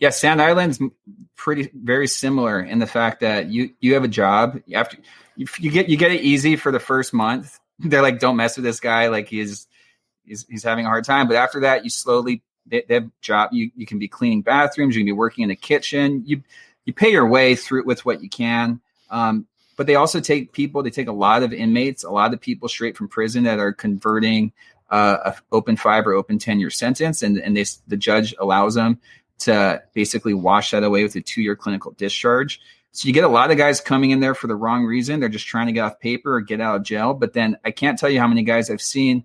Yeah, Sand Island's very similar in the fact that you have a job. After you get it easy for the first month. They're like, don't mess with this guy. Like he's having a hard time. But after that, you slowly they have job. You can be cleaning bathrooms. You can be working in the kitchen. You pay your way through with what you can. But they also take people. They take a lot of inmates, a lot of people straight from prison that are converting a open 5 or open 10-year sentence, and the judge allows them to basically wash that away with a 2-year clinical discharge. So you get a lot of guys coming in there for the wrong reason. They're just trying to get off paper or get out of jail. But then I can't tell you how many guys I've seen.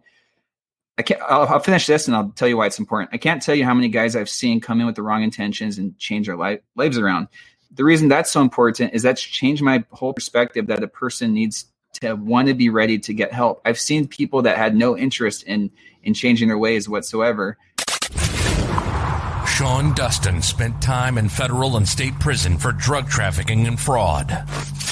I'll finish this and I'll tell you why it's important. I can't tell you how many guys I've seen come in with the wrong intentions and change their lives around. The reason that's so important is that's changed my whole perspective that a person needs to want to be ready to get help. I've seen people that had no interest in changing their ways whatsoever. Sean Dustin spent time in federal and state prison for drug trafficking and fraud.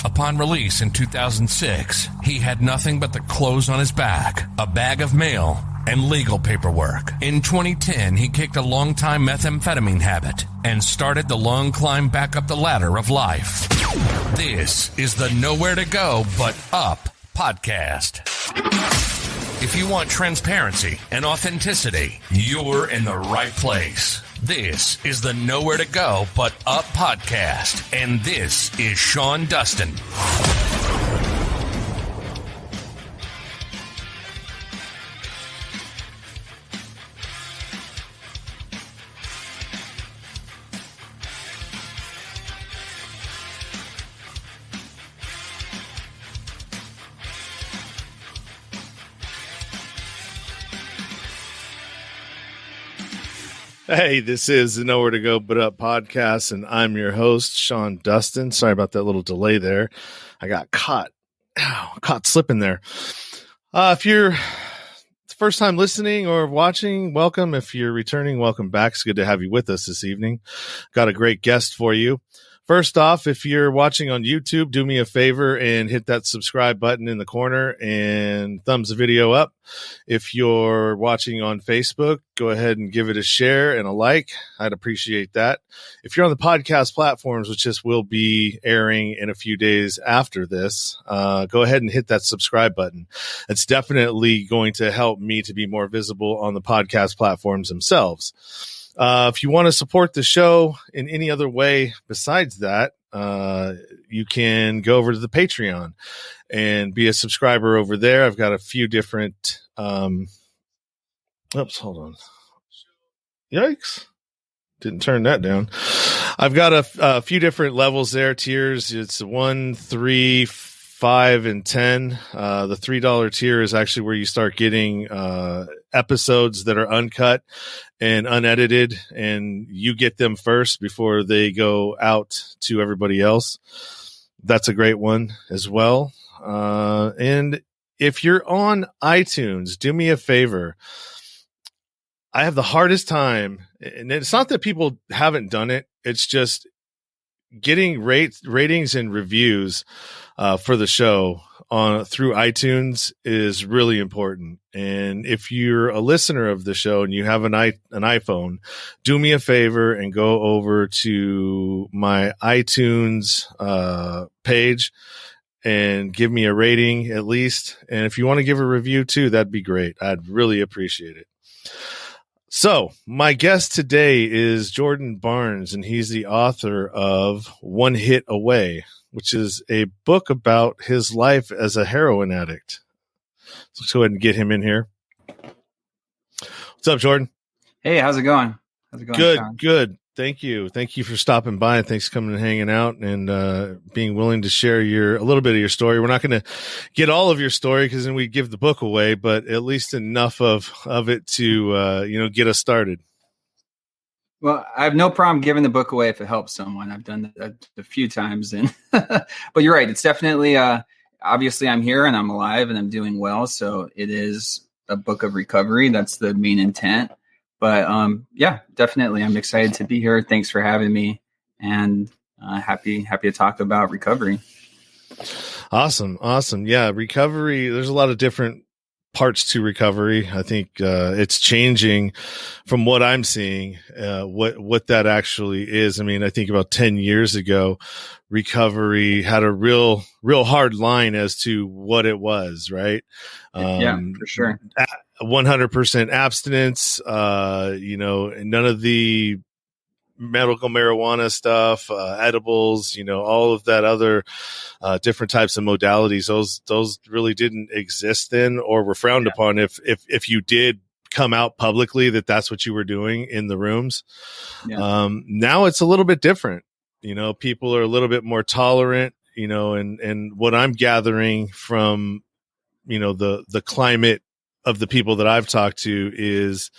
Upon release in 2006, he had nothing but the clothes on his back, a bag of mail, and legal paperwork. In 2010, he kicked a long-time methamphetamine habit and started the long climb back up the ladder of life. This is the Nowhere to Go But Up podcast. If you want transparency and authenticity, you're in the right place. This is the Nowhere to Go But Up podcast, and this is Sean Dustin. Hey, this is the Nowhere to Go But Up podcast, and I'm your host, Sean Dustin. Sorry about that little delay there. I got caught slipping there. If you're first time listening or watching, welcome. If you're returning, welcome back. It's good to have you with us this evening. Got a great guest for you. First off, if you're watching on YouTube, do me a favor and hit that subscribe button in the corner and thumbs the video up. If you're watching on Facebook, go ahead and give it a share and a like. I'd appreciate that. If you're on the podcast platforms, which this will be airing in a few days after this, go ahead and hit that subscribe button. It's definitely going to help me to be more visible on the podcast platforms themselves. If you want to support the show in any other way besides that, you can go over to the Patreon and be a subscriber over there. I've got a few different, hold on. Yikes. Didn't turn that down. I've got a few different levels there, tiers. It's 1, 3, 5, and 10. The $3 tier is actually where you start getting episodes that are uncut and unedited, and you get them first before they go out to everybody else. That's a great one as well. And if you're on iTunes, do me a favor. I have the hardest time, and it's not that people haven't done it. It's just getting ratings and reviews for the show through iTunes is really important. And if you're a listener of the show and you have an iPhone, do me a favor and go over to my iTunes page and give me a rating at least. And if you want to give a review too, that'd be great. I'd really appreciate it. So my guest today is Jordan Barnes, and he's the author of One Hit Away, which is a book about his life as a heroin addict. So let's go ahead and get him in here. What's up, Jordan? Hey, how's it going? Good, Sean? good. Thank you. Thank you for stopping by, and thanks for coming and hanging out and being willing to share a little bit of your story. We're not going to get all of your story because then we give the book away, but at least enough of it to get us started. Well, I have no problem giving the book away if it helps someone. I've done that a few times, and but you're right. It's definitely obviously I'm here and I'm alive and I'm doing well, so it is a book of recovery. That's the main intent. But yeah, definitely. I'm excited to be here. Thanks for having me, and happy to talk about recovery. Awesome. Yeah. Recovery. There's a lot of different parts to recovery. I think it's changing from what I'm seeing, what that actually is. I mean, I think about 10 years ago, recovery had a real hard line as to what it was, right? Yeah, for sure. 100% abstinence, none of the medical marijuana stuff, edibles, all of that other different types of modalities. Those really didn't exist then, or were frowned upon if you did come out publicly that's what you were doing in the rooms. Now it's a little bit different. People are a little bit more tolerant, and what I'm gathering from, the climate of the people that I've talked to is,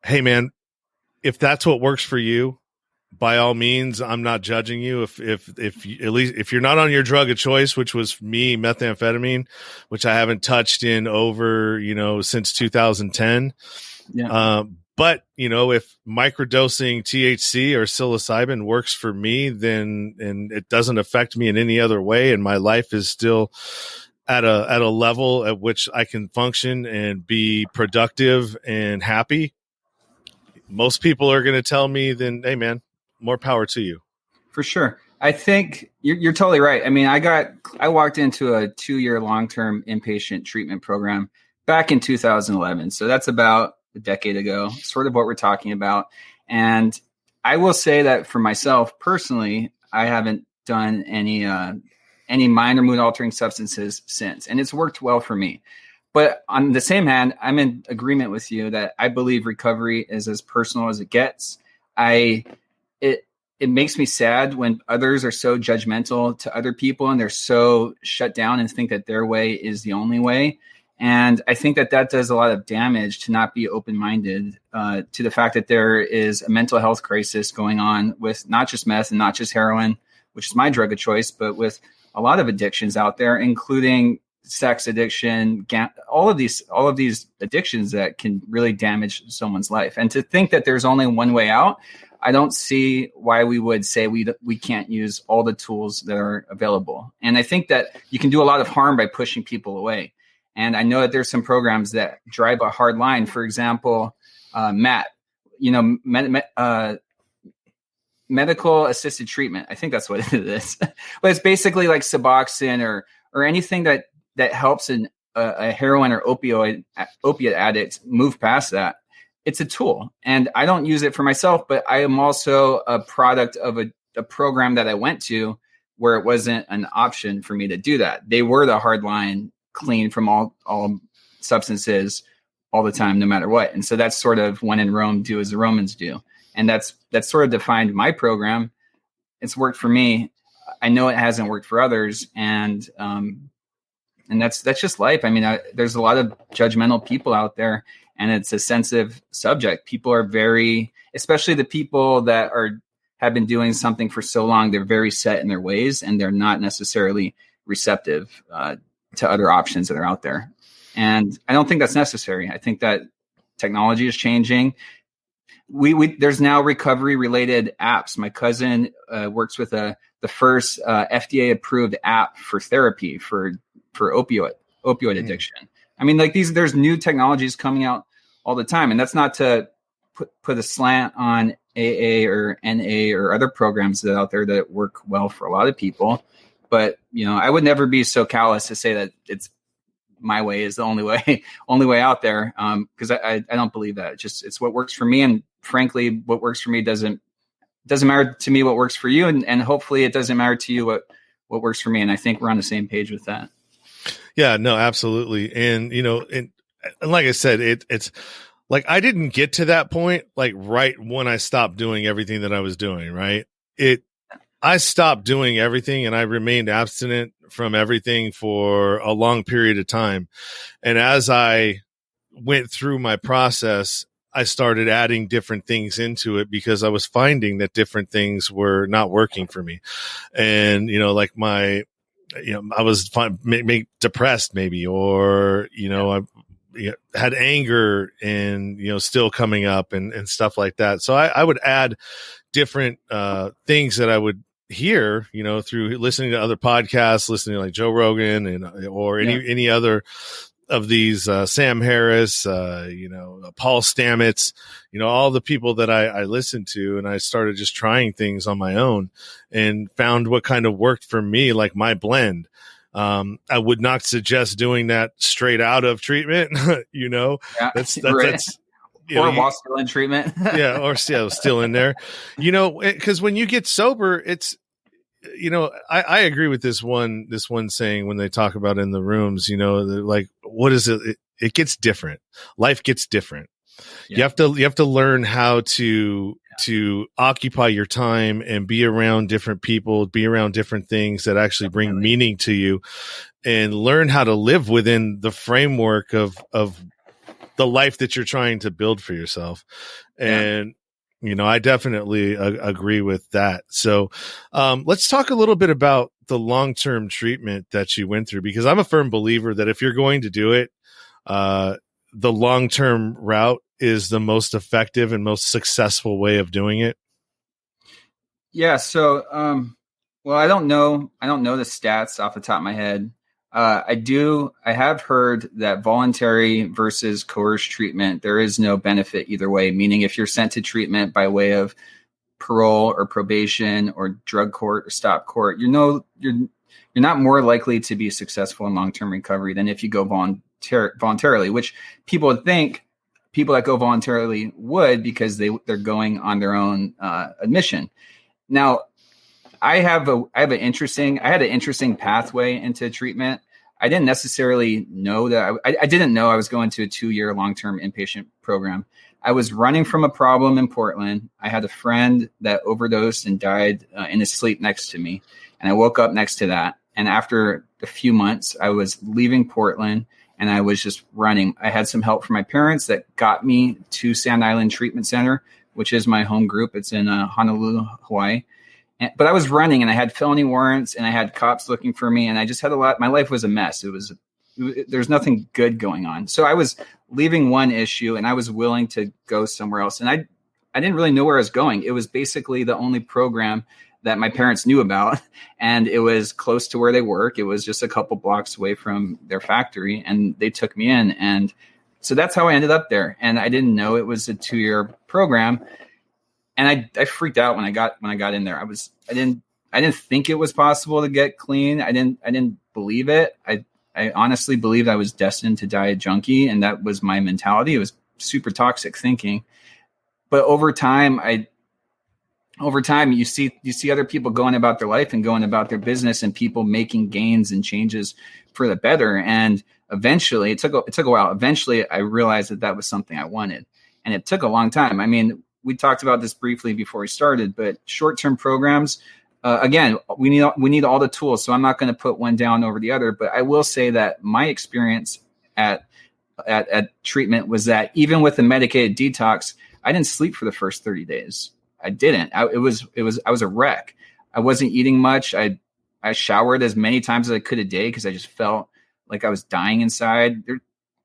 hey man, if that's what works for you, by all means, I'm not judging you. If at least if you're not on your drug of choice, which was me, methamphetamine, which I haven't touched in over, since 2010. Yeah. But if microdosing THC or psilocybin works for me, then, and it doesn't affect me in any other way, and my life is still at a level at which I can function and be productive and happy, most people are going to tell me, then, hey man, more power to you. For sure. I think you're totally right. I mean, I walked into a 2-year long-term inpatient treatment program back in 2011. So that's about a decade ago, sort of what we're talking about. And I will say that for myself personally, I haven't done any minor mood altering substances since, and it's worked well for me. But on the same hand, I'm in agreement with you that I believe recovery is as personal as it gets. It makes me sad when others are so judgmental to other people and they're so shut down and think that their way is the only way. And I think that does a lot of damage to not be open-minded to the fact that there is a mental health crisis going on with not just meth and not just heroin, which is my drug of choice, but with a lot of addictions out there, including sex addiction, all of these addictions that can really damage someone's life. And to think that there's only one way out, I don't see why we would say we can't use all the tools that are available. And I think that you can do a lot of harm by pushing people away. And I know that there's some programs that drive a hard line. For example, MAT, medical assisted treatment. I think that's what it is. But it's basically like Suboxone or anything that helps a heroin or opiate addict move past that. It's a tool, and I don't use it for myself, but I am also a product of a program that I went to where it wasn't an option for me to do that. They were the hard line, clean from all substances all the time, no matter what. And so that's sort of when in Rome, do as the Romans do. And that's sort of defined my program. It's worked for me. I know it hasn't worked for others. And that's just life. I mean, there's a lot of judgmental people out there, and it's a sensitive subject. People are especially the people that have been doing something for so long, they're very set in their ways, and they're not necessarily receptive to other options that are out there. And I don't think that's necessary. I think that technology is changing. There's now recovery related apps. My cousin works with the first FDA approved app for therapy for opioid addiction. I mean, like there's new technologies coming out all the time, and that's not to put a slant on AA or NA or other programs that are out there that work well for a lot of people. But I would never be so callous to say that it's my way is the only way out there, because I don't believe that. It's what works for me, and frankly, what works for me doesn't matter to me what works for you, and hopefully it doesn't matter to you what works for me. And I think we're on the same page with that. Yeah, no, absolutely. And and like I said, it's like I didn't get to that point like right when I stopped doing everything that I was doing. Right, I stopped doing everything, and I remained abstinent from everything for a long period of time. And as I went through my process, I started adding different things into it because I was finding that different things were not working for me. And, like I was depressed maybe, or, I had anger and, still coming up and stuff like that. So I would add different things that I would hear, through listening to other podcasts, listening to like Joe Rogan or any other these Sam Harris, Paul Stamets, all the people that I listened to, and I started just trying things on my own and found what kind of worked for me, like my blend. I would not suggest doing that straight out of treatment. Yeah, that's right. that's While still in treatment. yeah, or still in there, because when you get sober, it's, I agree with this one saying when they talk about in the rooms, like, what is it? It gets different. Life gets different. Yeah. You have to learn how to occupy your time and be around different people, be around different things that actually bring meaning to you, and learn how to live within the framework of the life that you're trying to build for yourself. And, I definitely agree with that. So, let's talk a little bit about the long-term treatment that you went through, because I'm a firm believer that if you're going to do it, the long-term route is the most effective and most successful way of doing it. Yeah. So, well, I don't know the stats off the top of my head. I have heard that voluntary versus coerced treatment, there is no benefit either way, meaning if you're sent to treatment by way of parole or probation or drug court or stop court, you're not more likely to be successful in long-term recovery than if you go voluntarily, which people would think people that go voluntarily would, because they're going on their own admission. Now, I had an interesting pathway into treatment. I didn't necessarily know that I didn't know I was going to a 2-year long-term inpatient program. I was running from a problem in Portland. I had a friend that overdosed and died in his sleep next to me. And I woke up next to that. And after a few months, I was leaving Portland and I was just running. I had some help from my parents that got me to Sand Island Treatment Center, which is my home group. It's in Honolulu, Hawaii. But I was running and I had felony warrants and I had cops looking for me. And I just had my life was a mess. There's nothing good going on. So I was leaving one issue and I was willing to go somewhere else. And I didn't really know where I was going. It was basically the only program that my parents knew about. And it was close to where they work. It was just a couple blocks away from their factory and they took me in. And so that's how I ended up there. And I didn't know it was a 2-year program. And I freaked out when I got in there. I didn't think it was possible to get clean. I didn't believe it. I honestly believed I was destined to die a junkie, and that was my mentality. It was super toxic thinking. But over time, you see other people going about their life and going about their business, and people making gains and changes for the better. And eventually, it took a while. Eventually, I realized that was something I wanted, and it took a long time. I mean, we talked about this briefly before we started, but short-term programs, again, we need all the tools. So I'm not going to put one down over the other, but I will say that my experience at treatment was that even with the medicated detox, I didn't sleep for the first 30 days. I didn't. I was a wreck. I wasn't eating much. I showered as many times as I could a day because I just felt like I was dying inside.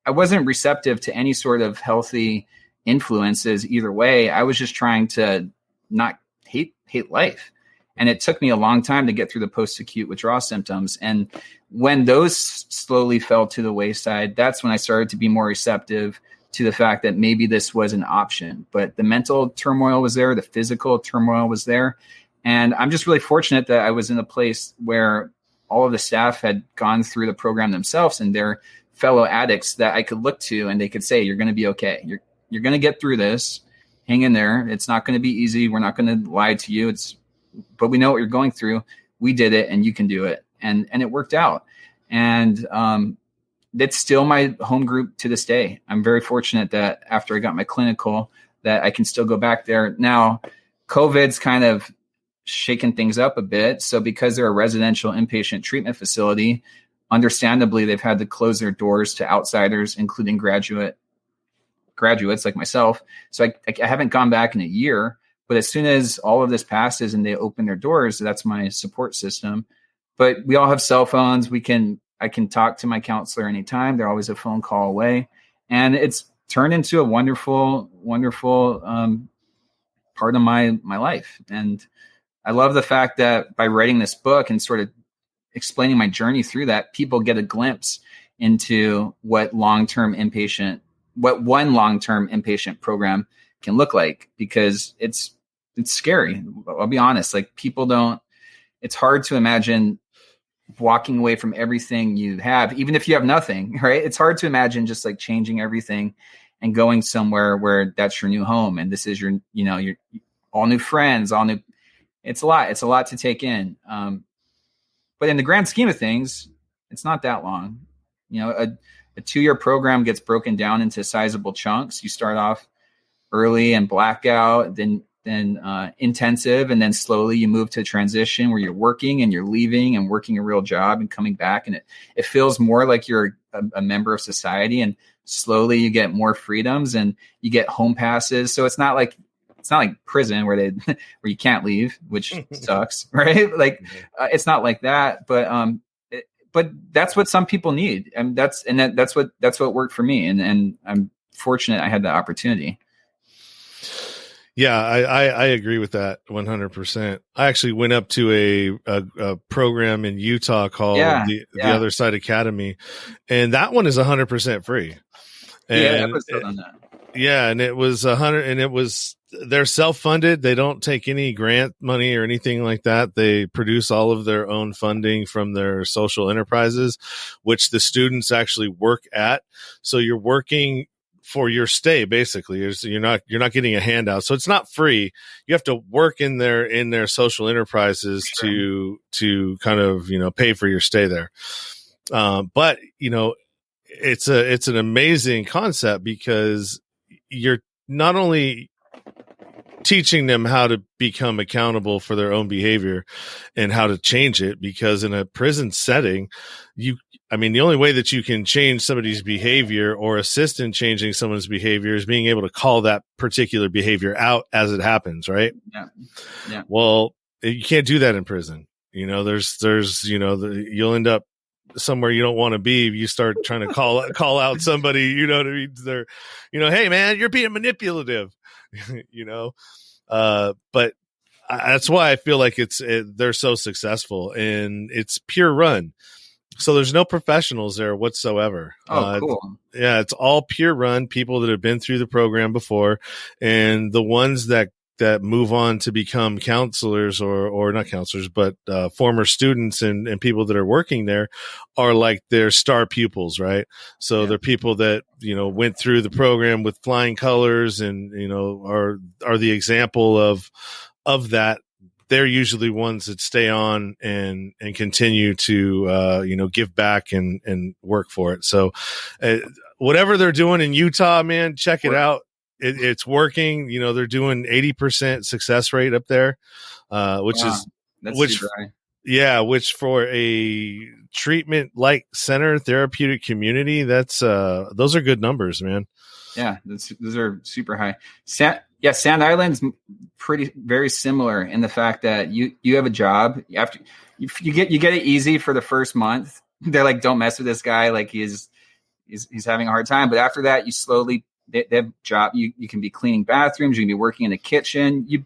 I wasn't receptive to any sort of healthy influences either way. I was just trying to not hate life. And it took me a long time to get through the post-acute withdrawal symptoms. And when those slowly fell to the wayside, that's when I started to be more receptive to the fact that maybe this was an option. But the mental turmoil was there. The physical turmoil was there. And I'm just really fortunate that I was in a place where all of the staff had gone through the program themselves and they're fellow addicts that I could look to and they could say, you're going to be okay. You're going to get through this. Hang in there. It's not going to be easy. We're not going to lie to you. But we know what you're going through. We did it and you can do it. And it worked out. And that's still my home group to this day. I'm very fortunate that after I got my clinical that I can still go back there. Now, COVID's kind of shaken things up a bit. So because they're a residential inpatient treatment facility, understandably, they've had to close their doors to outsiders, including graduates like myself. So I haven't gone back in a year, but as soon as all of this passes and they open their doors, that's my support system. But we all have cell phones. I can talk to my counselor anytime. They're always a phone call away. And it's turned into a wonderful, wonderful part of my life. And I love the fact that by writing this book and sort of explaining my journey through that, people get a glimpse into what one long-term inpatient program can look like, because it's scary. I'll be honest. Like, it's hard to imagine walking away from everything you have, even if you have nothing, right? It's hard to imagine just like changing everything and going somewhere where that's your new home. And this is your all new friends, it's a lot to take in. But in the grand scheme of things, it's not that long. A 2-year program gets broken down into sizable chunks. You start off early and blackout, then intensive, and then slowly you move to transition where you're working and you're leaving and working a real job and coming back, and it feels more like you're a member of society, and slowly you get more freedoms and you get home passes. So it's not like prison where you can't leave, which sucks, right? Like it's not like that, but that's what some people need, and that's what worked for me, and I'm fortunate I had the opportunity. Yeah, I agree with that 100%. I actually went up to a program in Utah called the Other Side Academy, and that one is 100% free. And and it was 100, and they're self-funded. They don't take any grant money or anything like that. They produce all of their own funding from their social enterprises, which the students actually work at. So you're working for your stay, basically. You're not getting a handout, so it's not free. You have to work in their social enterprises to kind of pay for your stay there. But it's an amazing concept, because you're not only teaching them how to become accountable for their own behavior and how to change it, because in a prison setting, the only way that you can change somebody's behavior or assist in changing someone's behavior is being able to call that particular behavior out as it happens, right? Yeah. Well, you can't do that in prison. You'll end up somewhere you don't want to be. You start trying to call out somebody, they're, hey man, you're being manipulative, but that's why I feel like they're so successful, and it's pure run. So there's no professionals there whatsoever. Oh, cool. It's all pure run, people that have been through the program before, and the ones that move on to become counselors or not counselors, but former students and people that are working there are like their star pupils, right? So they're people that, went through the program with flying colors and, are the example of that. They're usually ones that stay on and continue to, give back and work for it. So whatever they're doing in Utah, man, check it out. It's working. They're doing 80% success rate up there, which for a treatment like center therapeutic community, those are good numbers, man. Yeah, those are super high. Sand Island's very similar in the fact that you have a job. After you get it easy for the first month. They're like, don't mess with this guy. Like he's having a hard time. But after that, you slowly, they have job. You can be cleaning bathrooms. You can be working in the kitchen. You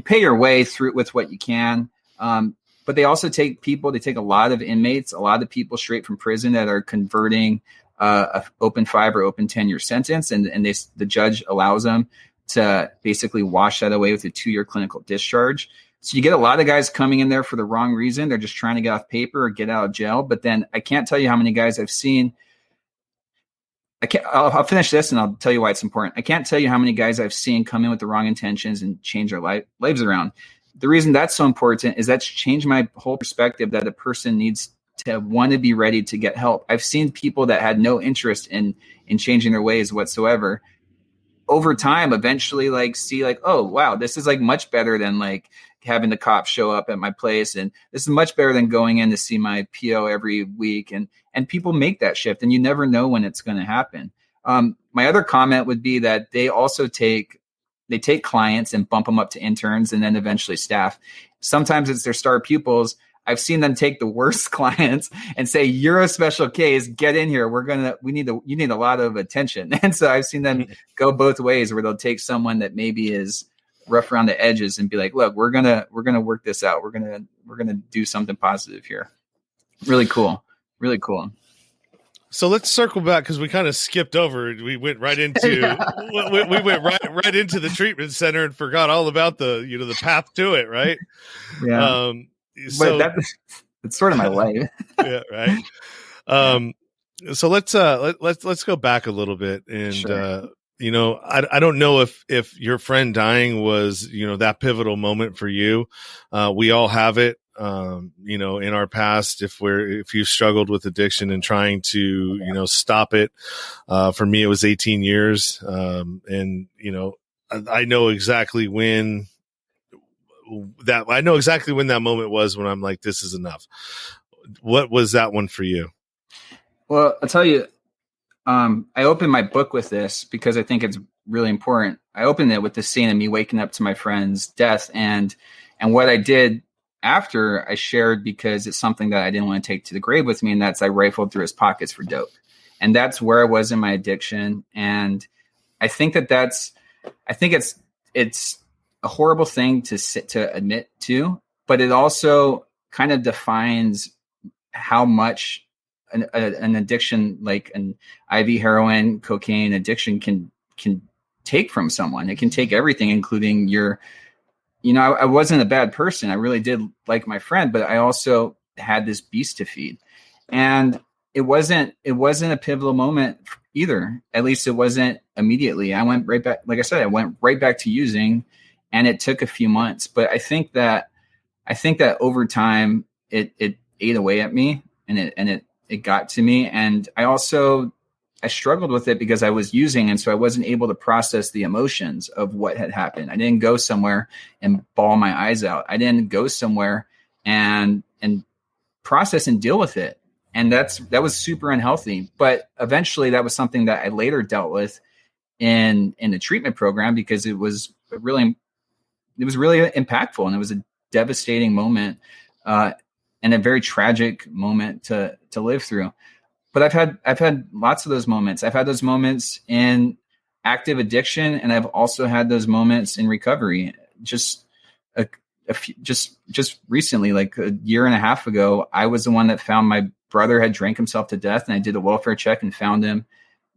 pay your way through with what you can. But they also take people. They take a lot of inmates, a lot of people straight from prison that are converting a open 5 or open 10-year sentence, and the judge allows them to basically wash that away with a 2-year clinical discharge. So you get a lot of guys coming in there for the wrong reason. They're just trying to get off paper or get out of jail. But then I can't tell you how many guys I've seen. I'll finish this and I'll tell you why it's important. I can't tell you how many guys I've seen come in with the wrong intentions and change their lives around. The reason that's so important is that's changed my whole perspective that a person needs to want to be ready to get help. I've seen people that had no interest in changing their ways whatsoever. Over time, eventually see oh, wow, this is much better than having the cops show up at my place. And this is much better than going in to see my PO every week. And people make that shift, and you never know when it's going to happen. My other comment would be that they also take clients and bump them up to interns and then eventually staff. Sometimes it's their star pupils. I've seen them take the worst clients and say, "You're a special case. Get in here. You need a lot of attention." And so I've seen them go both ways, where they'll take someone that maybe is rough around the edges and be like, "Look, we're gonna work this out. We're gonna do something positive here." Really cool. Really cool. So let's circle back because we kind of skipped over. We went right into we went right into the treatment center and forgot all about the path to it, right? Yeah. So but it's sort of my life. yeah, right. So let's go back a little bit, and Sure. I don't know if your friend dying was that pivotal moment for you. We all have it. In our past, if you struggled with addiction and trying to, stop it, for me, it was 18 years. And I know exactly when that moment was when I'm like, this is enough. What was that one for you? Well, I'll tell you, I opened my book with this because I think it's really important. I opened it with the scene of me waking up to my friend's death, and what I did after I shared, because it's something that I didn't want to take to the grave with me, and that's I rifled through his pockets for dope. And that's where I was in my addiction. And I think it's a horrible thing to admit to, but it also kind of defines how much an addiction like an IV heroin, cocaine addiction can take from someone. It can take everything, including your, I wasn't a bad person. I really did like my friend, but I also had this beast to feed. And it wasn't a pivotal moment either. At least it wasn't immediately. I went right back. Like I said, I went right back to using, and it took a few months, but I think that over time it ate away at me, and it got to me. And I struggled with it because I was using, and so I wasn't able to process the emotions of what had happened. I didn't go somewhere and bawl my eyes out. I didn't go somewhere and process and deal with it. And that was super unhealthy. But eventually that was something that I later dealt with in the treatment program, because it was really impactful, and it was a devastating moment, and a very tragic moment to live through. But I've had lots of those moments. I've had those moments in active addiction, and I've also had those moments in recovery. Just recently, like a year and a half ago, I was the one that found my brother had drank himself to death, and I did a welfare check and found him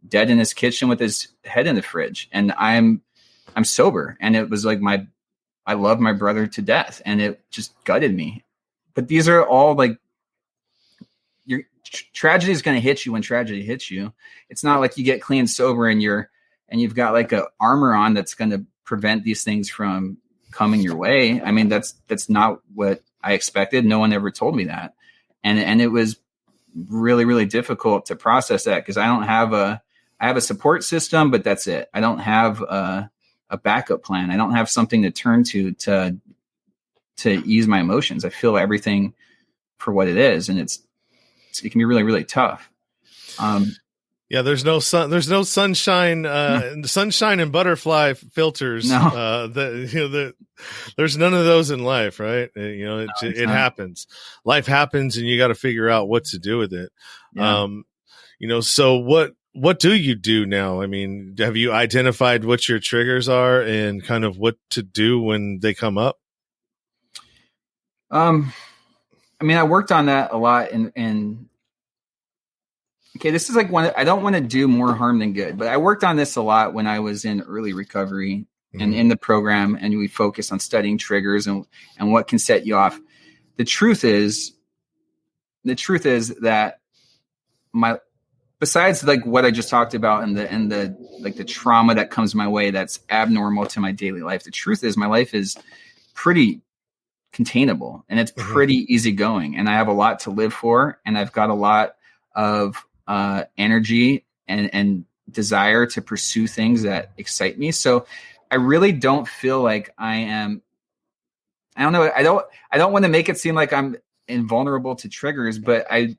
dead in his kitchen with his head in the fridge. And I'm sober, and it was like I love my brother to death, and it just gutted me. But these are all like, your tragedy is going to hit you when tragedy hits you. It's not like you get clean sober and you've got like a armor on that's going to prevent these things from coming your way. I mean, that's not what I expected. No one ever told me that. And it was really, really difficult to process that, because I have a support system, but that's it. I don't have a backup plan. I don't have something to turn to ease my emotions. I feel everything for what it is. And it can be really, really tough. Yeah, there's no sunshine, sunshine and butterfly filters. No. There's none of those in life, right? It happens. Life happens, and you got to figure out what to do with it. Yeah. So what do you do now? I mean, have you identified what your triggers are and kind of what to do when they come up? I mean, I worked on that a lot okay, this is like one, I don't want to do more harm than good, but I worked on this a lot when I was in early recovery and in the program, and we focused on studying triggers and what can set you off. The truth is that besides like what I just talked about and the like the trauma that comes my way that's abnormal to my daily life, the truth is my life is pretty containable, and it's pretty easygoing, and I have a lot to live for, and I've got a lot of energy and desire to pursue things that excite me. So I really don't feel like I don't know. I don't want to make it seem like I'm invulnerable to triggers, but I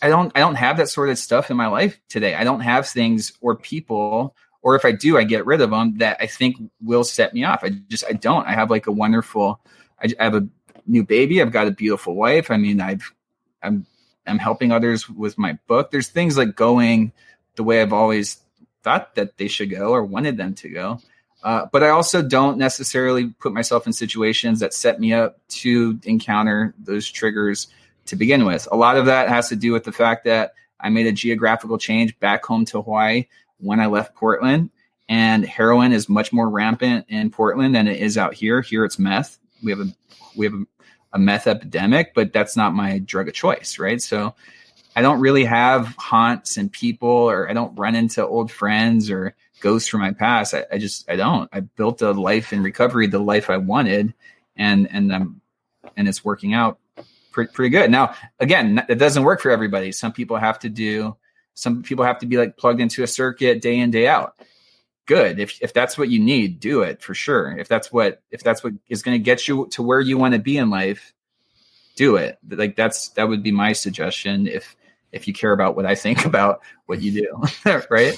don't have that sort of stuff in my life today. I don't have things or people, or if I do, I get rid of them, that I think will set me off. I don't. I have like a wonderful, I have a new baby. I've got a beautiful wife. I mean, I'm helping others with my book. There's things like going the way I've always thought that they should go or wanted them to go. But I also don't necessarily put myself in situations that set me up to encounter those triggers to begin with. A lot of that has to do with the fact that I made a geographical change back home to Hawaii when I left Portland, and heroin is much more rampant in Portland than it is out here. Here it's meth. We have a meth epidemic, but that's not my drug of choice, right? So I don't really have haunts and people, or I don't run into old friends or ghosts from my past. I don't. I built a life in recovery, the life I wanted, and it's working out pretty good. Now, again, it doesn't work for everybody. Some people have to be like plugged into a circuit day in, day out. Good. If that's what you need, do it for sure. If that's what is going to get you to where you want to be in life, do it. Like that would be my suggestion. If you care about what I think about what you do, right?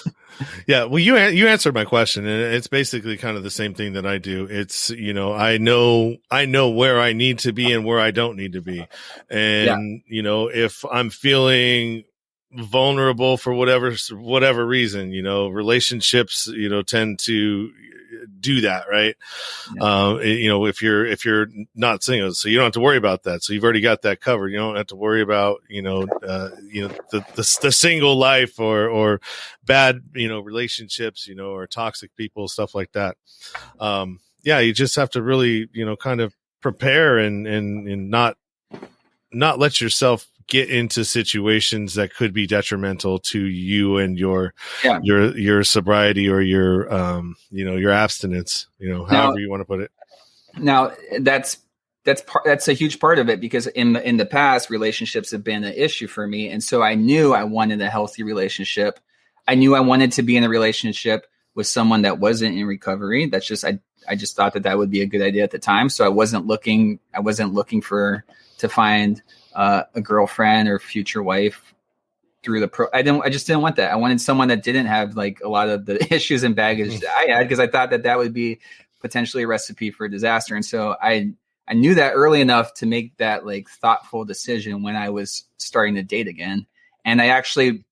Yeah. Well, you answered my question, and it's basically kind of the same thing that I do. It's, I know where I need to be and where I don't need to be. And, if I'm feeling vulnerable for whatever reason, relationships, tend to do that, right? Yeah. If you're not single, so you don't have to worry about that. So you've already got that covered. You don't have to worry about, the single life or bad, relationships, or toxic people, stuff like that. You just have to really, kind of prepare and not let yourself get into situations that could be detrimental to you and your sobriety or your abstinence, however you want to put it. Now that's a huge part of it, because in the past, relationships have been an issue for me. And so I knew I wanted a healthy relationship. I knew I wanted to be in a relationship with someone that wasn't in recovery. That's just, I just thought that would be a good idea at the time. So I wasn't looking to find a girlfriend or future wife through I just didn't want that. I wanted someone that didn't have like a lot of the issues and baggage that I had, because I thought that would be potentially a recipe for disaster. And so I knew that early enough to make that like thoughtful decision when I was starting to date again. And I actually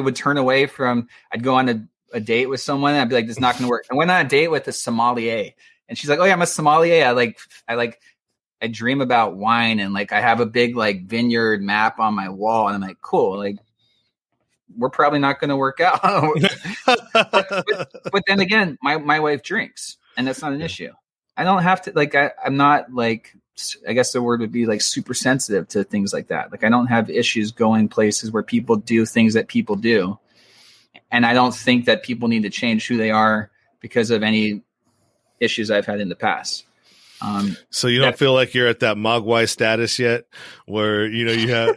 would turn away from, I'd go on a date with someone and I'd be like, this is not going to work. I went on a date with a sommelier, and she's like, oh yeah, I'm a sommelier. I dream about wine, and like I have a big like vineyard map on my wall, and I'm like, cool, like we're probably not going to work out. but then again, my wife drinks, and that's not an issue. I don't have to I'm not like, I guess the word would be like super sensitive to things like that. Like I don't have issues going places where people do things that people do, and I don't think that people need to change who they are because of any issues I've had in the past. So you don't feel like you're at that Mogwai status yet, where you have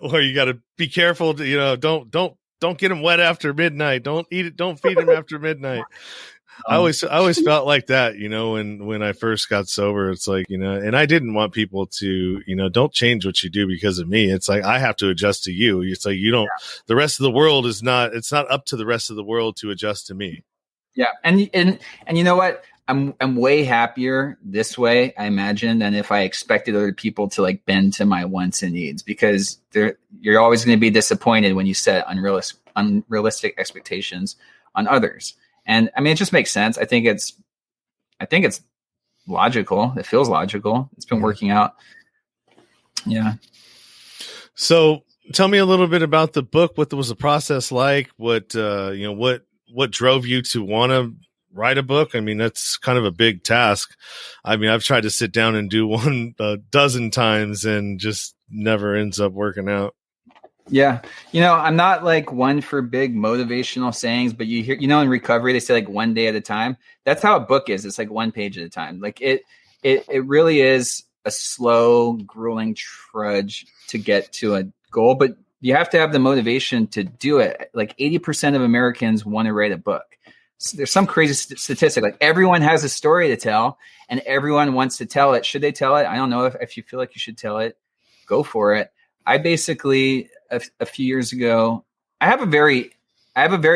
where you got to be careful to, don't get them wet after midnight. Don't feed them after midnight. I always felt like that, when I first got sober. It's like, and I didn't want people to, don't change what you do because of me. It's like I have to adjust to you. It's like the rest of the world it's not up to the rest of the world to adjust to me. Yeah, and you know what? I'm way happier this way, I imagine, than if I expected other people to like bend to my wants and needs, because you're always going to be disappointed when you set unrealistic expectations on others. And I mean, it just makes sense. I think it's logical. It feels logical. It's been working out. Yeah. So tell me a little bit about the book. What was the process like? What drove you to want to write a book? I mean, that's kind of a big task. I mean, I've tried to sit down and do one a dozen times and just never ends up working out. Yeah. I'm not like one for big motivational sayings, but you hear, in recovery, they say like one day at a time. That's how a book is. It's like one page at a time. Like it really is a slow, grueling trudge to get to a goal, but you have to have the motivation to do it. Like 80% of Americans want to write a book. So there's some crazy statistic, like everyone has a story to tell and everyone wants to tell it. Should they tell it? I don't know. If you feel like you should tell it, go for it. I basically, a few years ago, I have a very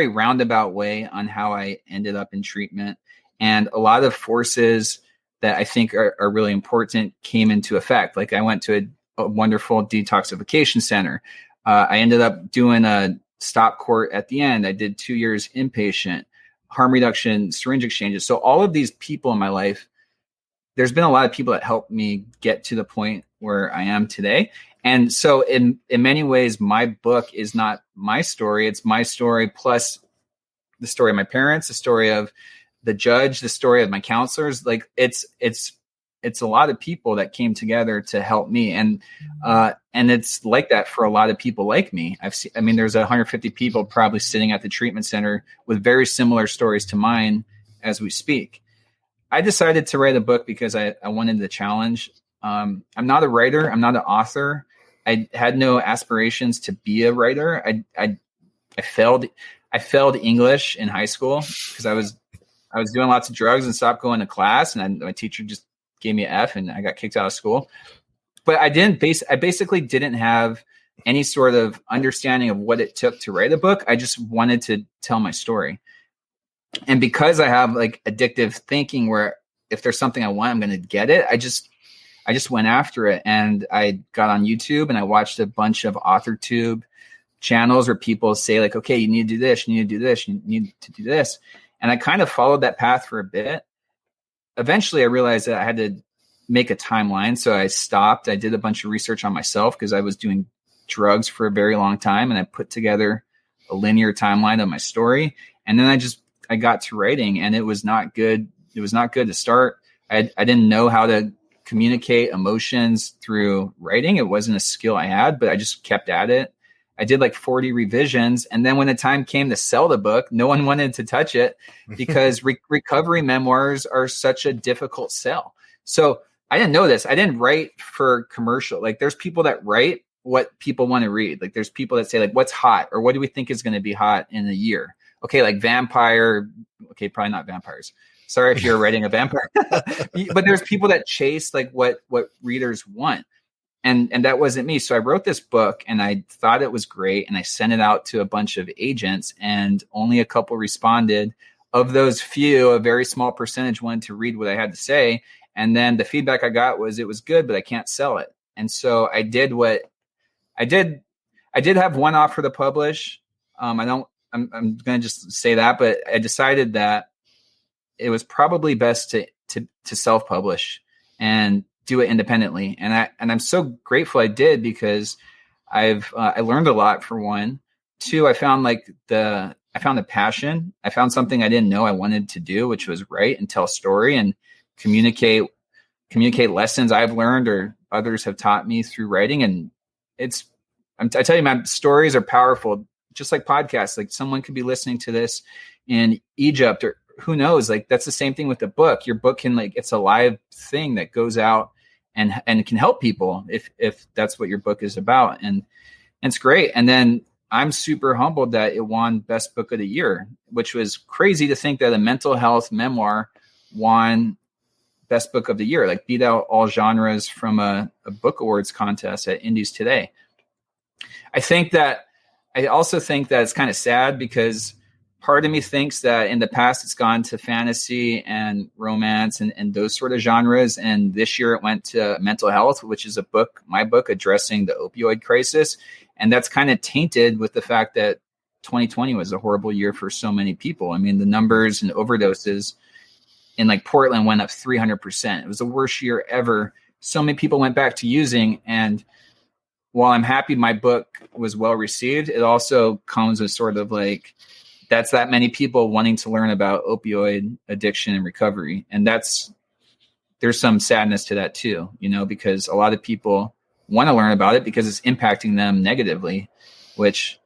roundabout way on how I ended up in treatment, and a lot of forces that I think are really important came into effect. Like I went to a wonderful detoxification center. I ended up doing a stop court at the end. I did 2 years inpatient, harm reduction, syringe exchanges. So all of these people in my life, there's been a lot of people that helped me get to the point where I am today. And so in many ways, my book is not my story. It's my story plus the story of my parents, the story of the judge, the story of my counselors. Like it's a lot of people that came together to help me. And it's like that for a lot of people like me. There's 150 people probably sitting at the treatment center with very similar stories to mine as we speak. I decided to write a book because I wanted the challenge. I'm not a writer. I'm not an author. I had no aspirations to be a writer. I failed English in high school because I was doing lots of drugs and stopped going to class, and my teacher just gave me an F, and I got kicked out of school. But I basically didn't have any sort of understanding of what it took to write a book. I just wanted to tell my story. And because I have like addictive thinking where if there's something I want, I'm going to get it. I just went after it, and I got on YouTube and I watched a bunch of AuthorTube channels where people say like, okay, you need to do this, you need to do this, you need to do this. And I kind of followed that path for a bit. Eventually I realized that I had to make a timeline. So I stopped. I did a bunch of research on myself because I was doing drugs for a very long time. And I put together a linear timeline of my story. And then I got to writing, and it was not good. It was not good to start. I didn't know how to communicate emotions through writing. It wasn't a skill I had, but I just kept at it. I did like 40 revisions. And then when the time came to sell the book, no one wanted to touch it because recovery memoirs are such a difficult sell. So I didn't know this. I didn't write for commercial. Like there's people that write what people want to read. Like there's people that say like, what's hot, or what do we think is going to be hot in a year? Okay. Like vampire. Okay. Probably not vampires. Sorry if you're writing a vampire, but there's people that chase like what readers want. And that wasn't me. So I wrote this book and I thought it was great. And I sent it out to a bunch of agents, and only a couple responded. Of those few, a very small percentage wanted to read what I had to say. And then the feedback I got was it was good, but I can't sell it. And so I did what I did. I did have one offer to publish. I'm going to just say that, but I decided that it was probably best to self-publish and do it independently. And I'm so grateful I did, because I learned a lot, for one. Two, I found a passion. I found something I didn't know I wanted to do, which was write and tell a story and communicate lessons I've learned or others have taught me through writing. And I tell you, my stories are powerful, just like podcasts. Like someone could be listening to this in Egypt, or who knows, like that's the same thing with the book. Your book can it's a live thing that goes out and can help people if that's what your book is about. And it's great. And then I'm super humbled that it won Best Book of the Year, which was crazy to think that a mental health memoir won Best Book of the Year, like beat out all genres from a book awards contest at Indies Today. I also think that it's kind of sad, because part of me thinks that in the past it's gone to fantasy and romance and those sort of genres. And this year it went to mental health, which is my book addressing the opioid crisis. And that's kind of tainted with the fact that 2020 was a horrible year for so many people. I mean, the numbers and overdoses in like Portland went up 300%. It was the worst year ever. So many people went back to using. And while I'm happy my book was well received, it also comes with sort of like, that's that many people wanting to learn about opioid addiction and recovery. And there's some sadness to that too, because a lot of people want to learn about it because it's impacting them negatively, which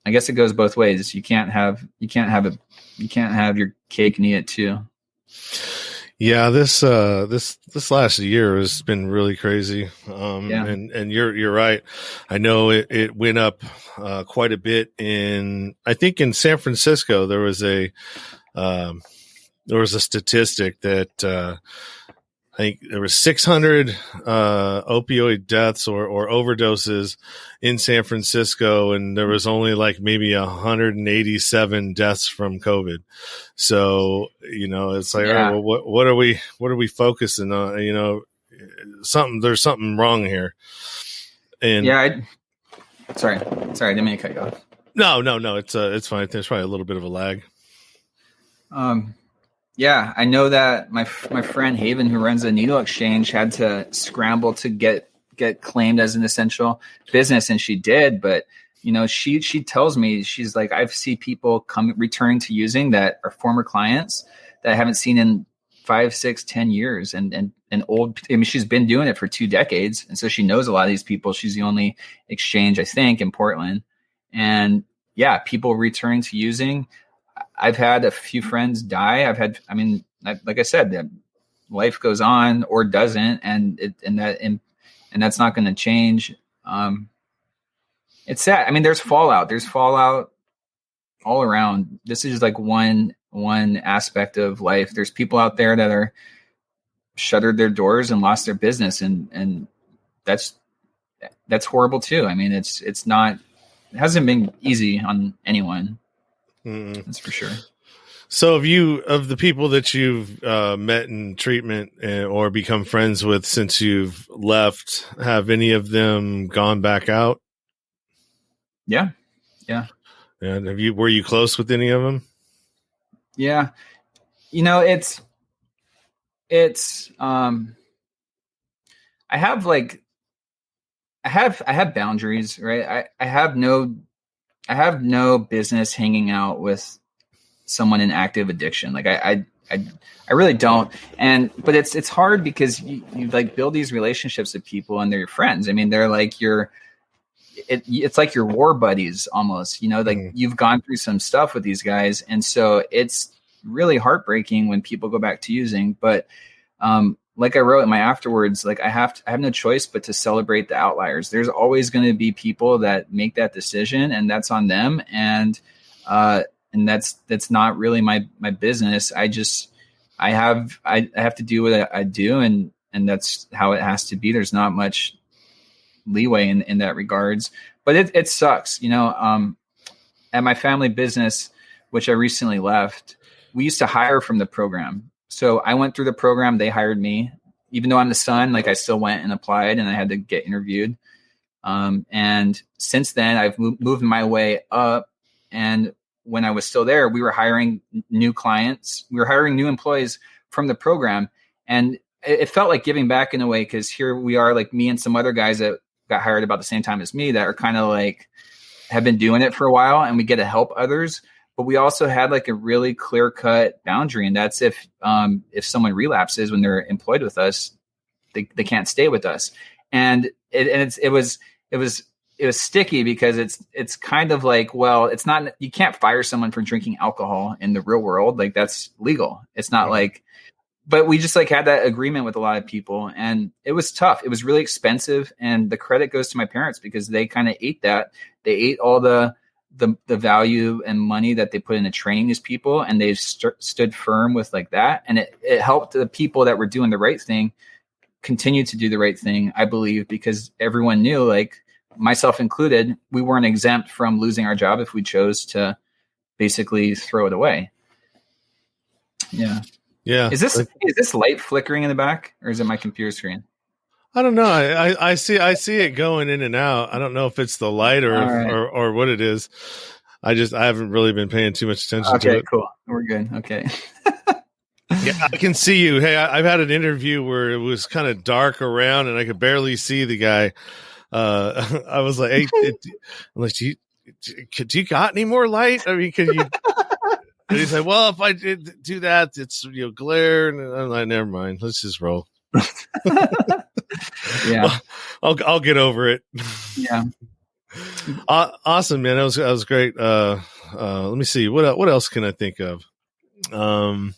I guess it goes both ways. You can't have your cake and eat it too. Yeah, this last year has been really crazy. And you're right. I know it went up quite a bit I think in San Francisco. There was a statistic that I think there was 600 opioid deaths or overdoses in San Francisco, and there was only like maybe 187 deaths from COVID. So, it's like, yeah. All right, well, what are we focusing on? There's something wrong here. And yeah, sorry, I didn't mean to cut you off. No, it's fine. There's probably a little bit of a lag. Yeah, I know that my friend Haven, who runs a needle exchange, had to scramble to get claimed as an essential business, and she did. But she tells me, she's like, I've seen people returning to using that are former clients that I haven't seen in 5, 6, 10 years, and old. I mean, she's been doing it for 2 decades, and so she knows a lot of these people. She's the only exchange, I think, in Portland, and yeah, people returning to using. I've had a few friends die. Like I said, that life goes on or doesn't, and that's not going to change. It's sad. I mean, there's fallout. There's fallout all around. This is like one aspect of life. There's people out there that are shuttered their doors and lost their business, and that's horrible too. I mean, it hasn't been easy on anyone. That's for sure. So of the people that you've met in treatment or become friends with since you've left, have any of them gone back out? Yeah. And were you close with any of them? Yeah. It's I have boundaries, right? I have no business hanging out with someone in active addiction. Like I really don't. But it's hard because you like build these relationships with people and they're your friends. I mean, they're like it's like your war buddies almost, you've gone through some stuff with these guys. And so it's really heartbreaking when people go back to using, but, like I wrote in my afterwards, like I have no choice but to celebrate the outliers. There's always going to be people that make that decision, and that's on them. And that's not really my business. I have to do what I do, and that's how it has to be. There's not much leeway in that regards, but it sucks. At my family business, which I recently left, we used to hire from the program. So I went through the program. They hired me, even though I'm the son, like I still went and applied and I had to get interviewed. And since then I've moved my way up. And when I was still there, we were hiring new clients. We were hiring new employees from the program. And it felt like giving back in a way, because here we are, like me and some other guys that got hired about the same time as me that are kind of like have been doing it for a while, and we get to help others. But we also had like a really clear cut boundary. And that's if someone relapses when they're employed with us, they can't stay with us. And it was sticky because it's kind of like, well, it's not, you can't fire someone for drinking alcohol in the real world. Like that's legal. It's not like, but we just like had that agreement with a lot of people, and it was tough. It was really expensive. And the credit goes to my parents because they kind of ate that. They ate all the value and money that they put into training these people, and they've stood firm with like that. And it helped the people that were doing the right thing continue to do the right thing, I believe, because everyone knew, like myself included, we weren't exempt from losing our job if we chose to basically throw it away. Yeah. Yeah. Is this light flickering in the back, or is it my computer screen? I don't know. I see it going in and out. I don't know if it's the light or what it is. I haven't really been paying too much attention to it. Okay, cool. We're good. Okay. Yeah, I can see you. Hey, I've had an interview where it was kind of dark around and I could barely see the guy. I was like, hey, I'm like, do you got any more light? I mean, can you? And he said, well, if I did do that, it's glare. And I'm like, never mind. Let's just roll. Yeah, I'll get over it. Yeah. Awesome, man. That was great. Let me see. What else can I think of? I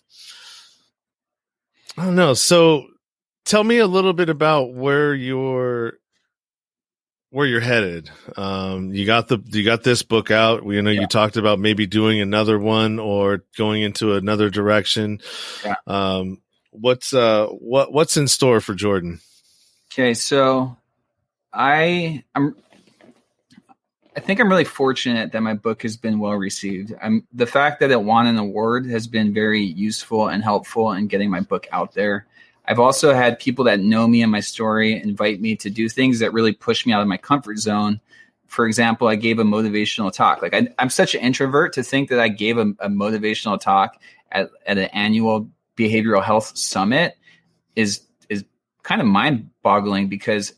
don't know. So tell me a little bit about where you're headed. You got this book out. You talked about maybe doing another one or going into another direction. Yeah. What's in store for Jordan? Okay, so I think I'm really fortunate that my book has been well received. The fact that it won an award has been very useful and helpful in getting my book out there. I've also had people that know me and my story invite me to do things that really push me out of my comfort zone for example, I gave a motivational talk. Like I'm such an introvert to think that I gave a motivational talk at an annual behavioral health summit is kind of mind boggling, because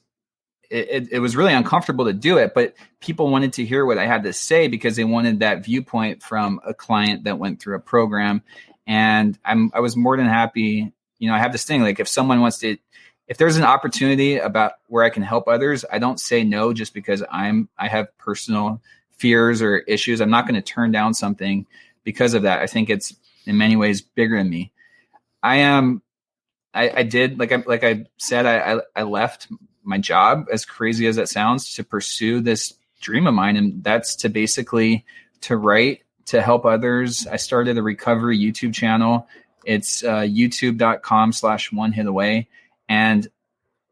it was really uncomfortable to do it, but people wanted to hear what I had to say because they wanted that viewpoint from a client that went through a program. And I was more than happy. I have this thing, like if someone wants to, if there's an opportunity about where I can help others, I don't say no just because I have personal fears or issues. I'm not going to turn down something because of that. I think it's in many ways bigger than me. I did, like I said, I left my job, as crazy as that sounds, to pursue this dream of mine. And that's to basically to write, to help others. I started a recovery YouTube channel. It's youtube.com/onehitaway. And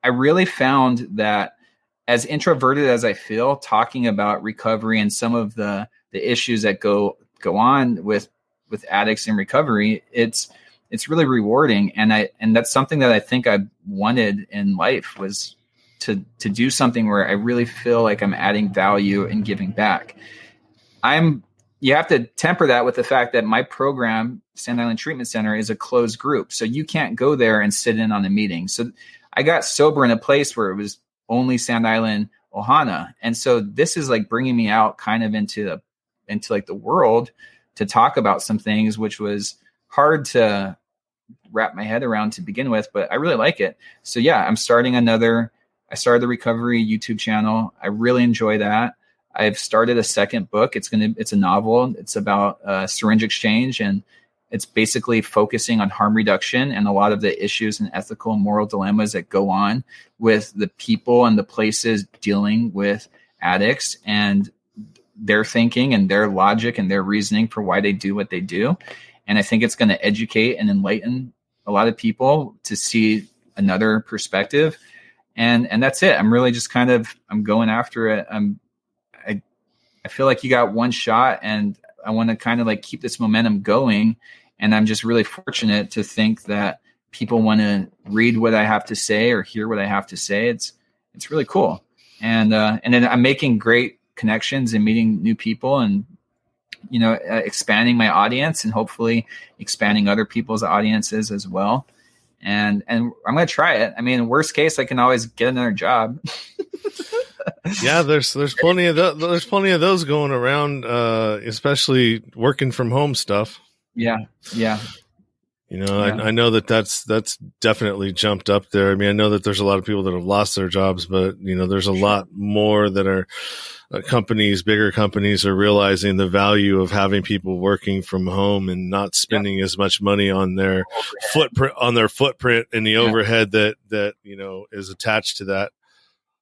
I really found that, as introverted as I feel, talking about recovery and some of the issues that go on with addicts in recovery, it's really rewarding. And that's something that I think I wanted in life, was to do something where I really feel like I'm adding value and giving back. You have to temper that with the fact that my program, Sand Island Treatment Center, is a closed group. So you can't go there and sit in on a meeting. So I got sober in a place where it was only Sand Island, Ohana. And so this is like bringing me out kind of into like the world to talk about some things, which was hard to wrap my head around to begin with, but I really like it. So yeah, I started the recovery YouTube channel. I really enjoy that. I've started a second book. It's a novel. It's about syringe exchange, and it's basically focusing on harm reduction and a lot of the issues and ethical and moral dilemmas that go on with the people and the places dealing with addicts, and their thinking and their logic and their reasoning for why they do what they do. And I think it's going to educate and enlighten a lot of people to see another perspective. And that's it. I'm really just I'm going after it. I feel like you got one shot, and I want to kind of like keep this momentum going. And I'm just really fortunate to think that people want to read what I have to say or hear what I have to say. It's really cool. And then I'm making great connections and meeting new people, and expanding my audience, and hopefully expanding other people's audiences as well. And I'm going to try it. I mean, worst case, I can always get another job. Yeah, there's plenty of there's plenty of those going around, especially working from home stuff. Yeah. I know that's definitely jumped up there. I mean, I know that there's a lot of people that have lost their jobs, but there's a lot more that are bigger companies are realizing the value of having people working from home and not spending as much money on their footprint and the overhead that is attached to that.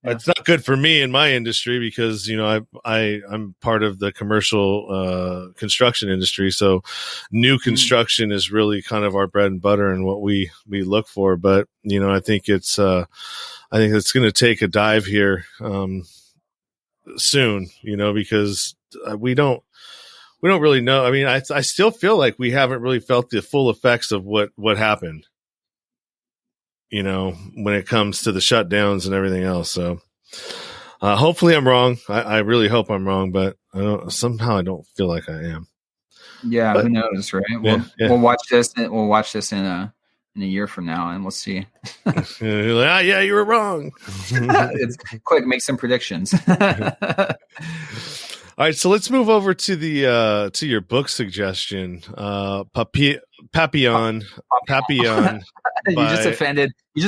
Yeah. It's not good for me in my industry because, I'm part of the commercial construction industry. So new construction is really kind of our bread and butter and what we look for. But, I think it's going to take a dive here soon, because we don't really know. I mean, I still feel like we haven't really felt the full effects of what happened. When it comes to the shutdowns and everything else. So, hopefully I'm wrong. I really hope I'm wrong, but somehow I don't feel like I am. Yeah. But, who knows? Right. We'll watch this. We'll watch this in a year from now, and we'll see. You're like, yeah, you were wrong. It's quick. Make some predictions. All right, so let's move over to the to your book suggestion, Papillon. You just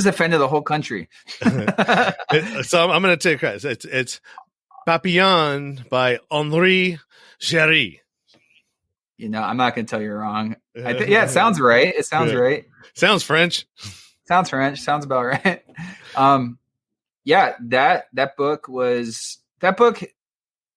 offended the whole country. So I'm going to take it. It's Papillon by Henri Géry. I'm not going to tell you wrong. It sounds right. It sounds right. Sounds French. Sounds French. Sounds about right. That book was that book.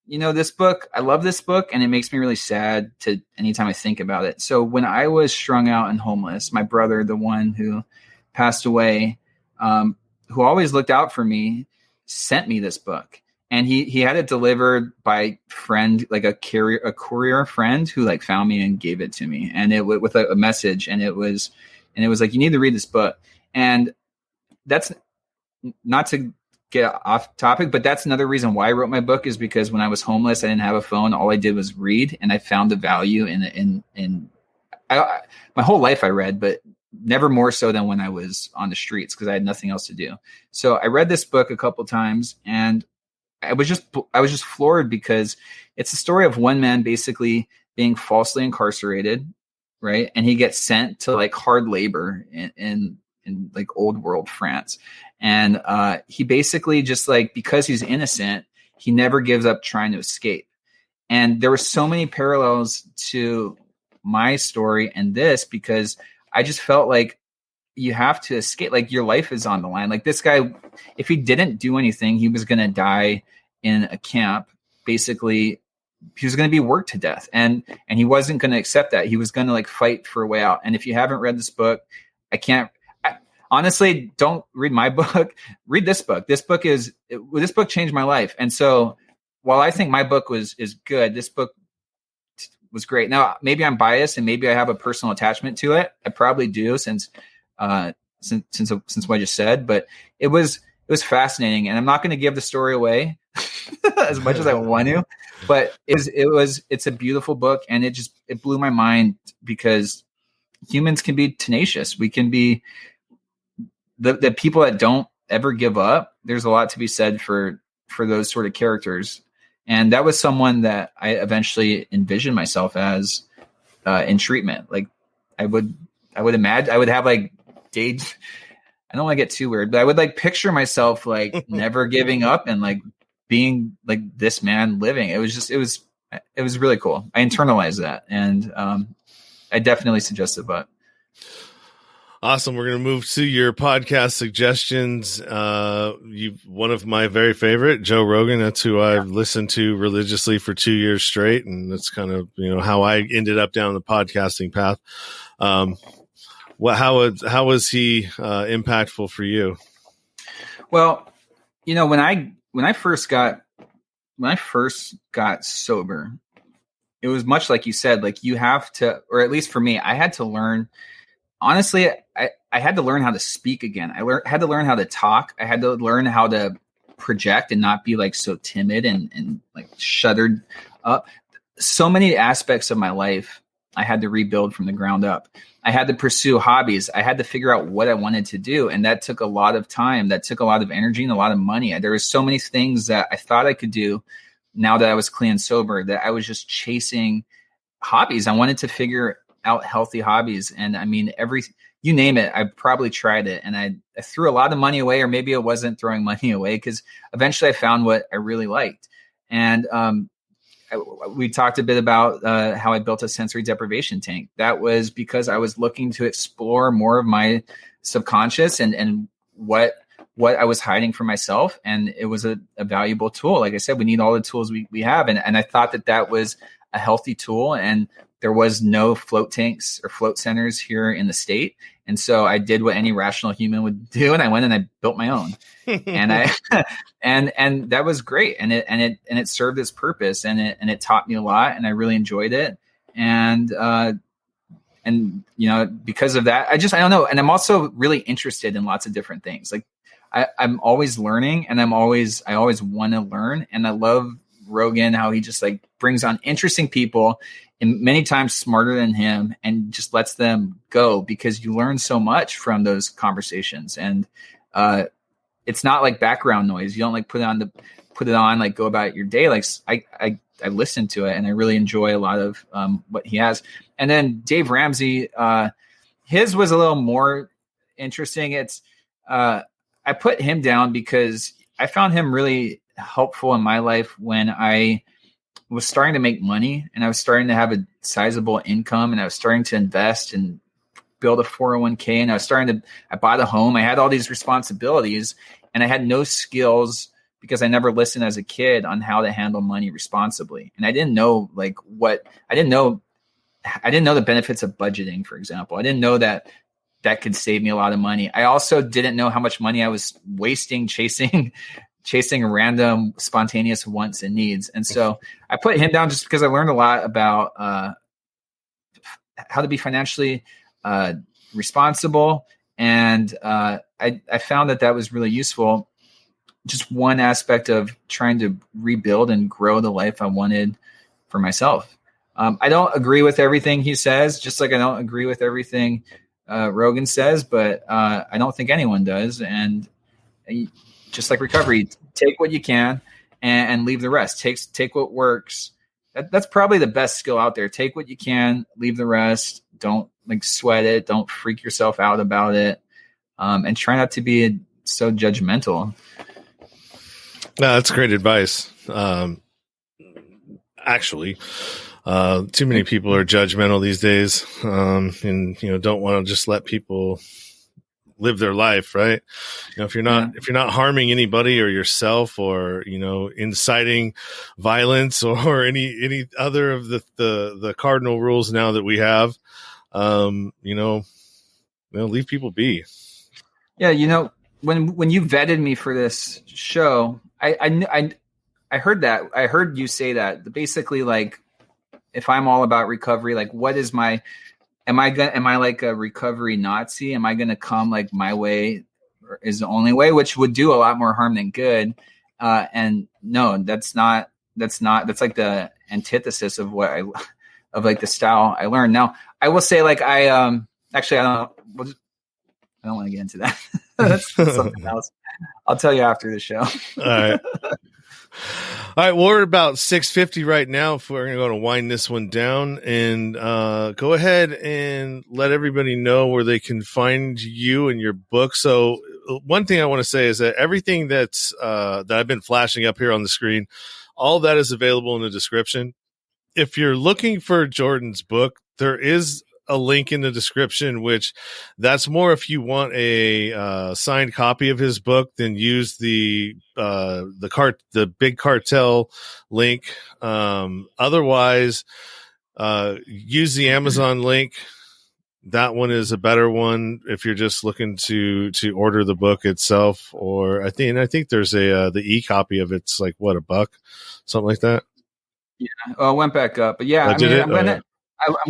This book, I love this book, and it makes me really sad to anytime I think about it. So when I was strung out and homeless, my brother, the one who passed away, who always looked out for me, sent me this book. And he had it delivered by friend, like a courier friend who like found me and gave it to me, and it with a message, and it was like, you need to read this book. And that's not to get off topic, but that's another reason why I wrote my book, is because when I was homeless, I didn't have a phone. All I did was read, and I found the value in my whole life I read, but never more so than when I was on the streets, because I had nothing else to do. So I read this book a couple times, and I was just floored, because it's a story of one man basically being falsely incarcerated, right? And he gets sent to like hard labor in like old world France. And he basically just like, because he's innocent, he never gives up trying to escape. And there were so many parallels to my story and this, because I just felt like you have to escape. Like your life is on the line. Like this guy, if he didn't do anything, he was going to die in a camp. Basically, he was going to be worked to death, and he wasn't going to accept that. He was going to like fight for a way out. And if you haven't read this book, honestly, don't read my book. Read this book. This book changed my life. And so while I think my book is good, this book was great. Now, maybe I'm biased and maybe I have a personal attachment to it. I probably do, since what I just said, but it was fascinating, and I'm not going to give the story away as much as I want to, but it's a beautiful book, and it blew my mind, because humans can be tenacious. We can be the people that don't ever give up. There's a lot to be said for those sort of characters. And that was someone that I eventually envisioned myself as in treatment. Like I would imagine I would have like dates. I don't want to get too weird, but I would like picture myself like never giving up and like being like this man living. It was really cool. I internalized that, and I definitely suggest it. But awesome. We're going to move to your podcast suggestions. One of my very favorite, Joe Rogan. That's who I've listened to religiously for 2 years straight. And that's kind of, how I ended up down the podcasting path. How was he impactful for you? Well, when I first got sober, it was much like you said, like you have to, or at least for me, I had to learn. Honestly, I had to learn how to speak again. Had to learn how to talk. I had to learn how to project and not be like so timid and like shuttered up. So many aspects of my life I had to rebuild from the ground up. I had to pursue hobbies. I had to figure out what I wanted to do. And that took a lot of time. That took a lot of energy and a lot of money. There was so many things that I thought I could do now that I was clean and sober, that I was just chasing hobbies. I wanted to figure out healthy hobbies. And I mean, you name it, I probably tried it. And I threw a lot of money away, or maybe it wasn't throwing money away, because eventually I found what I really liked. And we talked a bit about how I built a sensory deprivation tank. That was because I was looking to explore more of my subconscious and what I was hiding from myself. And it was a valuable tool. Like I said, we need all the tools we have. And I thought that was a healthy tool. And there was no float tanks or float centers here in the state. And so I did what any rational human would do. And I went and I built my own. And and that was great. And it served its purpose, and it taught me a lot, and I really enjoyed it. And because of that, I don't know. And I'm also really interested in lots of different things. Like I'm always learning, and I always want to learn. And I love Rogan, how he just like brings on interesting people, and many times smarter than him, and just lets them go, because you learn so much from those conversations. And it's not like background noise. You don't like put it on, like go about your day. Like I listen to it, and I really enjoy a lot of what he has. And then Dave Ramsey, his was a little more interesting. It's I put him down because I found him really helpful in my life when I was starting to make money, and I was starting to have a sizable income, and I was starting to invest and build a 401k, and I bought a home. I had all these responsibilities, and I had no skills, because I never listened as a kid on how to handle money responsibly. And I didn't know I didn't know the benefits of budgeting, for example. I didn't know that could save me a lot of money. I also didn't know how much money I was wasting chasing random spontaneous wants and needs. And so I put him down just because I learned a lot about how to be financially responsible. And I found that was really useful. just one aspect of trying to rebuild and grow the life I wanted for myself. I don't agree with everything he says, just like I don't agree with everything Rogan says, but I don't think anyone does. And just like recovery, take what you can and leave the rest. Take what works. That's probably the best skill out there. Take what you can, leave the rest. Don't like sweat it. Don't freak yourself out about it. And try not to be so judgmental. No, that's great advice. Actually, too many people are judgmental these days, and don't want to just let people live their life, right? If you're not harming anybody or yourself, or inciting violence or any other of the cardinal rules now that we have, leave people be. Yeah, when you vetted me for this show, I heard that. I heard you say that. Basically, like, if I'm all about recovery, like, what is my? Am I like a recovery Nazi? Am I going to come like my way is the only way, which would do a lot more harm than good? And no, that's not. That's like the antithesis of of like the style I learned. Now, I will say, like, actually, I don't want to get into that. That's something else. I'll tell you after the show. All right. Well, we're about 6:50 right now. We're going to wind this one down and go ahead and let everybody know where they can find you and your book. So one thing I want to say is that everything that I've been flashing up here on the screen, all that is available in the description. If you're looking for Jordan's book, there is a link in the description, which that's more if you want a signed copy of his book, then use the big cartel link. Otherwise, use the Amazon link. That one is a better one if you're just looking to order the book itself. Or I think there's the e-copy of it's like $1, something like that. Yeah, it went back up, but yeah, I'm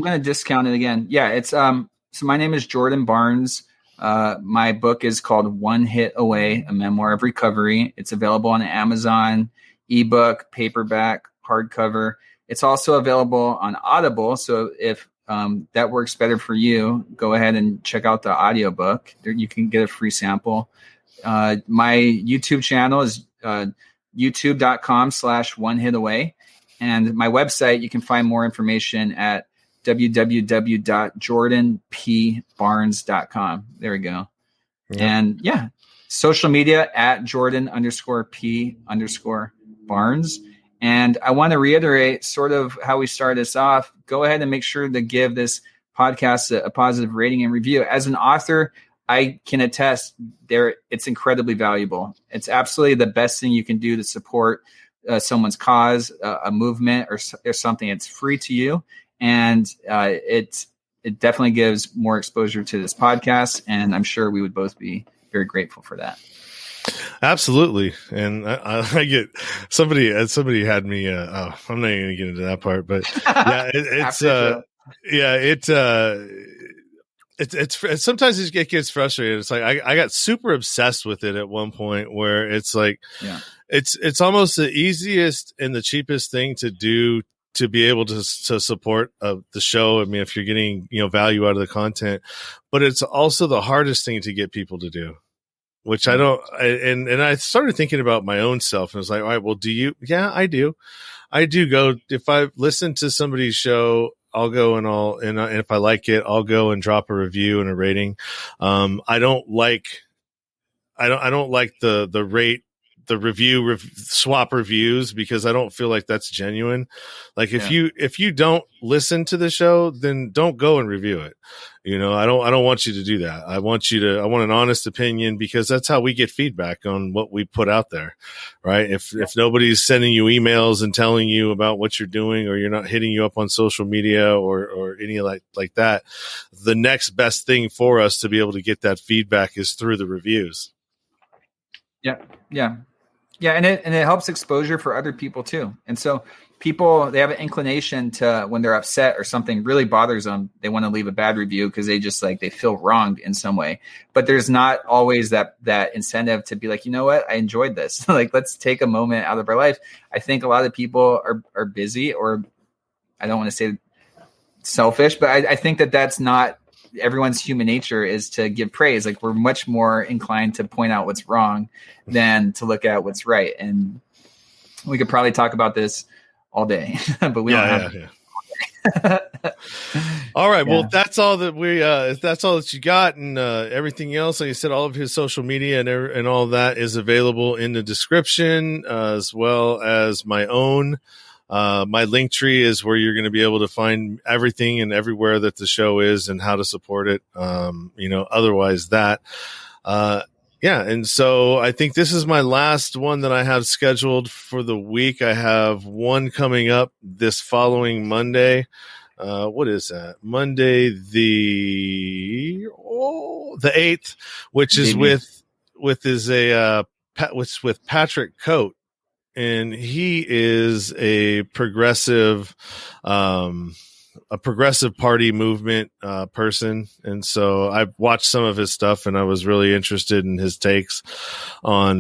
going to discount it again. Yeah, it's so my name is Jordan Barnes. My book is called One Hit Away, A Memoir of Recovery. It's available on Amazon, ebook, paperback, hardcover. It's also available on Audible. So if that works better for you, go ahead and check out the audiobook. You can get a free sample. My YouTube channel is youtube.com/onehitaway. And my website, you can find more information at www.jordanpbarnes.com. There we go. Yep. And yeah, social media at Jordan_P_Barnes. And I want to reiterate sort of how we started this off. Go ahead and make sure to give this podcast a positive rating and review. As an author, I can attest it's incredibly valuable. It's absolutely the best thing you can do to support someone's cause, a movement, or something. It's free to you. And it definitely gives more exposure to this podcast, and I'm sure we would both be very grateful for that. Absolutely. And I get somebody had me. I'm not even going to get into that part, but yeah, it's sometimes it gets frustrating. It's like I got super obsessed with it at one point where it's like, it's almost the easiest and the cheapest thing to do to be able to support the show. I mean, if you're getting, value out of the content, but it's also the hardest thing to get people to do, which I don't. And I started thinking about my own self and I was like, all right, well, do you? Yeah, I do. I do go, if I listen to somebody's show, I'll go and if I like it, I'll go and drop a review and a rating. I don't like the rate, the review swap reviews, because I don't feel like that's genuine. Like if you don't listen to the show, then don't go and review it. I don't want you to do that. I want an honest opinion, because that's how we get feedback on what we put out there. Right. If nobody's sending you emails and telling you about what you're doing, or you're not hitting you up on social media or any like that, the next best thing for us to be able to get that feedback is through the reviews. Yeah. Yeah. Yeah. And it helps exposure for other people too. And so people, they have an inclination to, when they're upset or something really bothers them, they want to leave a bad review because they just like, they feel wronged in some way. But there's not always that incentive to be like, you know what, I enjoyed this. Like, let's take a moment out of our life. I think a lot of people are busy, or I don't want to say selfish, but I think that's not everyone's human nature is to give praise. Like, we're much more inclined to point out what's wrong than to look at what's right. And we could probably talk about this all day, but we don't have to. All right. Yeah. Well, that's all that if that's all that you got, and everything else, like I said, all of his social media and all of that is available in the description, as well as my own. My link tree is where you're going to be able to find everything and everywhere that the show is and how to support it. Otherwise that, yeah. And so I think this is my last one that I have scheduled for the week. I have one coming up this following Monday. What is that? Monday, the 8th, which is with Patrick Coate. And he is a progressive party movement person. And so I watched some of his stuff and I was really interested in his takes on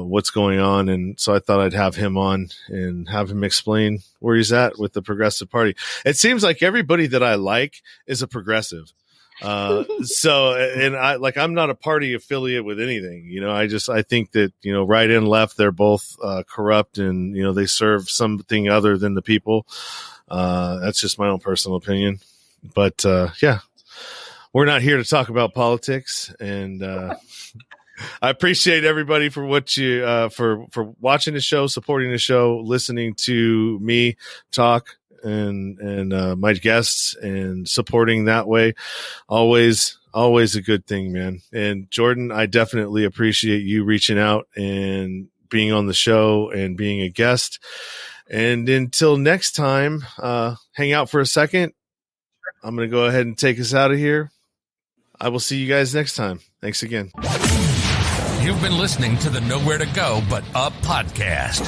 what's going on. And so I thought I'd have him on and have him explain where he's at with the progressive party. It seems like everybody that I like is a progressive. I'm not a party affiliate with anything, I think that, right and left, they're both corrupt and, they serve something other than the people. That's just my own personal opinion, but, yeah, we're not here to talk about politics, and, I appreciate everybody for what you, for watching the show, supporting the show, listening to me talk and my guests and supporting that way. Always a good thing, man. And Jordan, I definitely appreciate you reaching out and being on the show and being a guest. And until next time, hang out for a second. I'm going to go ahead and take us out of here. I will see you guys next time. Thanks again. You've been listening to the Nowhere to Go But Up podcast.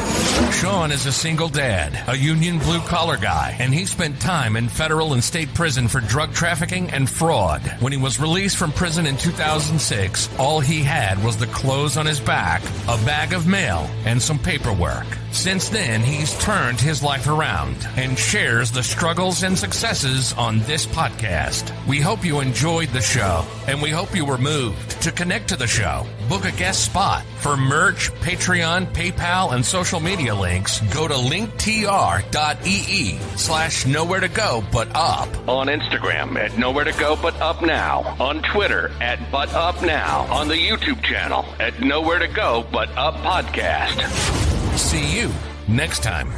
Sean is a single dad, a union blue-collar guy, and he spent time in federal and state prison for drug trafficking and fraud. When he was released from prison in 2006, all he had was the clothes on his back, a bag of mail, and some paperwork. Since then, he's turned his life around and shares the struggles and successes on this podcast. We hope you enjoyed the show, and we hope you were moved. To connect to the show, book a guest spot. For merch, Patreon, PayPal, and social media links, go to linktr.ee/nowhere to go but up. On Instagram at Nowhere to Go But Up Now. On Twitter at But Up Now. On the YouTube channel at Nowhere to Go But Up Podcast. See you next time.